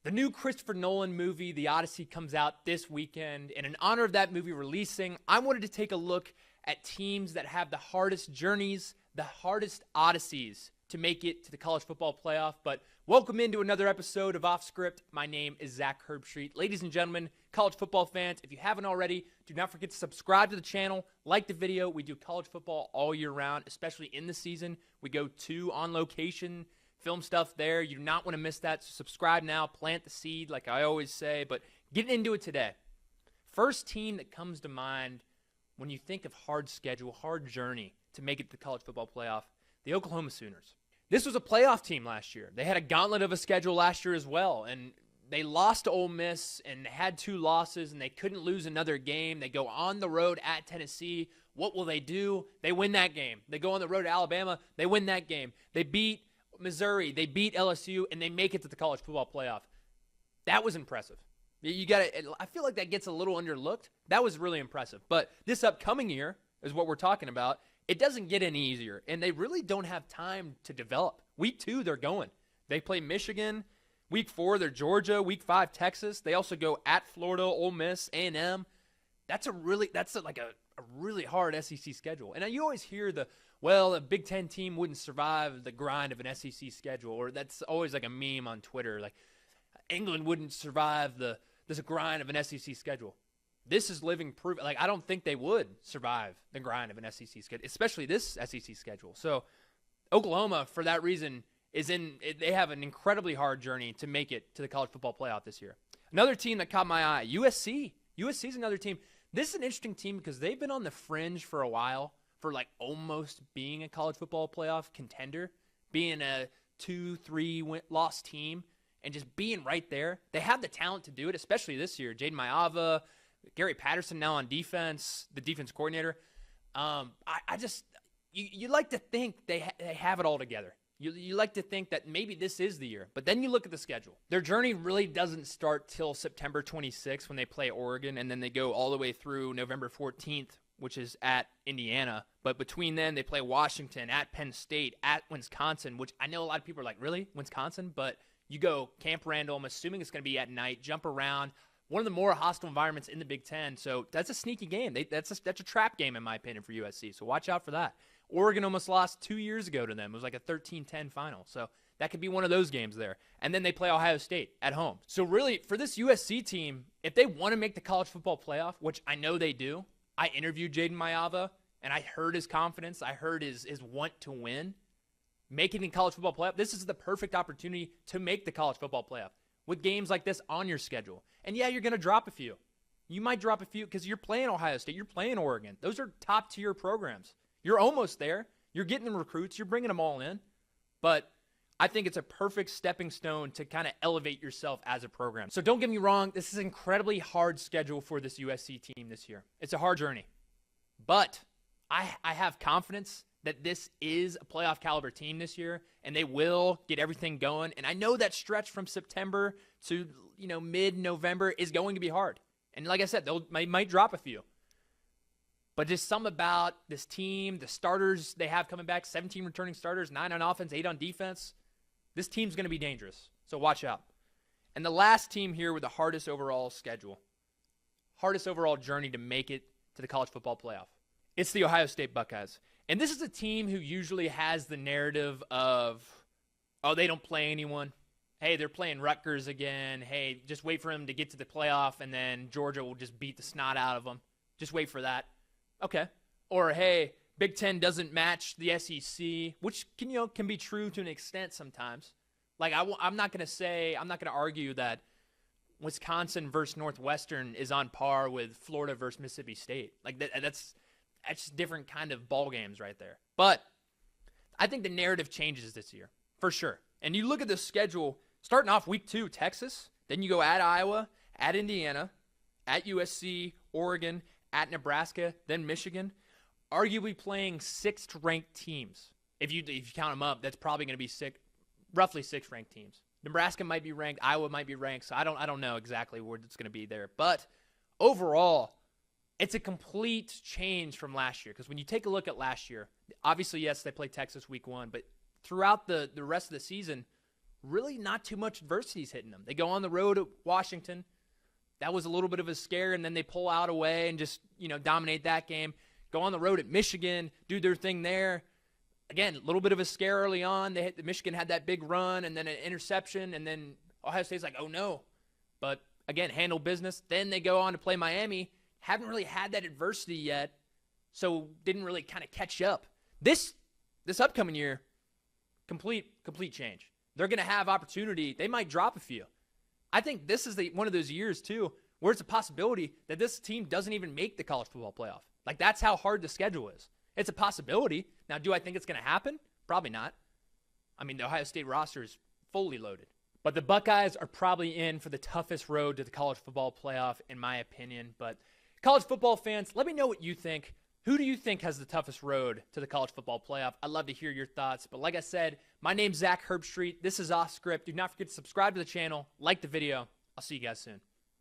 The new Christopher Nolan movie, The Odyssey, comes out this weekend. And in honor of that movie releasing, I wanted to take a look at teams that have the hardest journeys, the hardest odysseys to make it to the college football playoff. But welcome into another episode of Off Script. My name is Zak Herbstreit. Ladies and gentlemen, college football fans, if you haven't already, do not forget to subscribe to the channel, like the video. We do college football all year round, especially in the season. We go to on location, film stuff there. You do not want to miss that. So subscribe now, plant the seed like I always say. But getting into it today. First team that comes to mind when you think of hard schedule, hard journey to make it to the college football playoff, the Oklahoma Sooners. This was a playoff team last year. They had a gauntlet of a schedule last year as well, and they lost to Ole Miss and had 2 losses, and they couldn't lose another game. They go on the road at Tennessee. What will they do? They win that game. They go on the road to Alabama. They win that game. They beat Missouri. They beat LSU, and they make it to the college football playoff. That was impressive. You got to. I feel like that gets a little underlooked. That was really impressive. But this upcoming year is what we're talking about. It doesn't get any easier, and they really don't have time to develop. Week 2, they're going. They play Michigan. Week 4, they're Georgia. Week 5, Texas. They also go at Florida, Ole Miss, A&M. That's a really hard SEC schedule. And you always hear a Big Ten team wouldn't survive the grind of an SEC schedule, or that's always like a meme on Twitter, like England wouldn't survive this grind of an SEC schedule. This is living proof. Like, I don't think they would survive the grind of an SEC schedule, especially this SEC schedule. So Oklahoma, for that reason, they have an incredibly hard journey to make it to the college football playoff this year. Another team that caught my eye, USC. USC is another team. This is an interesting team because they've been on the fringe for a while, for like almost being a college football playoff contender, being a 2-3 loss team, and just being right there. They have the talent to do it, especially this year. Jaden Maiava, Gary Patterson now on defense, the defense coordinator. You like to think they have it all together. You like to think that maybe this is the year. But then you look at the schedule. Their journey really doesn't start till September 26th when they play Oregon, and then they go all the way through November 14th, which is at Indiana. But between then, they play Washington, at Penn State, at Wisconsin, which I know a lot of people are like, really? Wisconsin? But you go Camp Randall. I'm assuming it's going to be at night, jump around. One of the more hostile environments in the Big Ten. So that's a sneaky game. That's a trap game, in my opinion, for USC. So watch out for that. Oregon almost lost 2 years ago to them. It was like a 13-10 final. So that could be one of those games there. And then they play Ohio State at home. So really, for this USC team, if they want to make the college football playoff, which I know they do, I interviewed Jaden Maiava, and I heard his confidence. I heard his want to win. Making the college football playoff, this is the perfect opportunity to make the college football playoff with games like this on your schedule. And yeah, you're going to drop a few. You might drop a few because you're playing Ohio State. You're playing Oregon. Those are top-tier programs. You're almost there. You're getting the recruits. You're bringing them all in. But I think it's a perfect stepping stone to kind of elevate yourself as a program. So don't get me wrong. This is an incredibly hard schedule for this USC team this year. It's a hard journey. But I have confidence that this is a playoff caliber team this year, and they will get everything going. And I know that stretch from September to mid-November is going to be hard. And like I said, they might drop a few. But just something about this team, the starters they have coming back, 17 returning starters, 9 on offense, 8 on defense. This team's going to be dangerous, so watch out. And the last team here with the hardest overall schedule, hardest overall journey to make it to the college football playoff. It's the Ohio State Buckeyes. And this is a team who usually has the narrative of, oh, they don't play anyone. Hey, they're playing Rutgers again. Hey, just wait for them to get to the playoff, and then Georgia will just beat the snot out of them. Just wait for that. Okay. Or, hey, Big Ten doesn't match the SEC, which can be true to an extent sometimes. Like, I'm not going to argue that Wisconsin versus Northwestern is on par with Florida versus Mississippi State. Like, that's just different kind of ball games right there. But I think the narrative changes this year, for sure. And you look at the schedule, starting off week 2, Texas. Then you go at Iowa, at Indiana, at USC, Oregon, at Nebraska, then Michigan. Arguably playing 6th ranked teams. If you count them up, that's probably going to be roughly 6 ranked teams. Nebraska might be ranked, Iowa might be ranked, so I don't know exactly where it's going to be there. But overall, it's a complete change from last year. Because when you take a look at last year, obviously, yes, they played Texas week 1, but throughout the rest of the season, really not too much adversity's hitting them. They go on the road at Washington. That was a little bit of a scare, and then they pull out away and just, dominate that game. Go on the road at Michigan, do their thing there. Again, a little bit of a scare early on. Michigan had that big run and then an interception, and then Ohio State's like, oh no. But again, handle business. Then they go on to play Miami. Haven't really had that adversity yet, so didn't really kind of catch up. This upcoming year, complete change. They're going to have opportunity. They might drop a few. I think this is one of those years, too, where it's a possibility that this team doesn't even make the college football playoff. Like, that's how hard the schedule is. It's a possibility. Now, do I think it's going to happen? Probably not. I mean, the Ohio State roster is fully loaded. But the Buckeyes are probably in for the toughest road to the college football playoff, in my opinion. But college football fans, let me know what you think. Who do you think has the toughest road to the college football playoff? I'd love to hear your thoughts. But like I said, my name's Zak Herbstreit. This is Off Script. Do not forget to subscribe to the channel, like the video. I'll see you guys soon.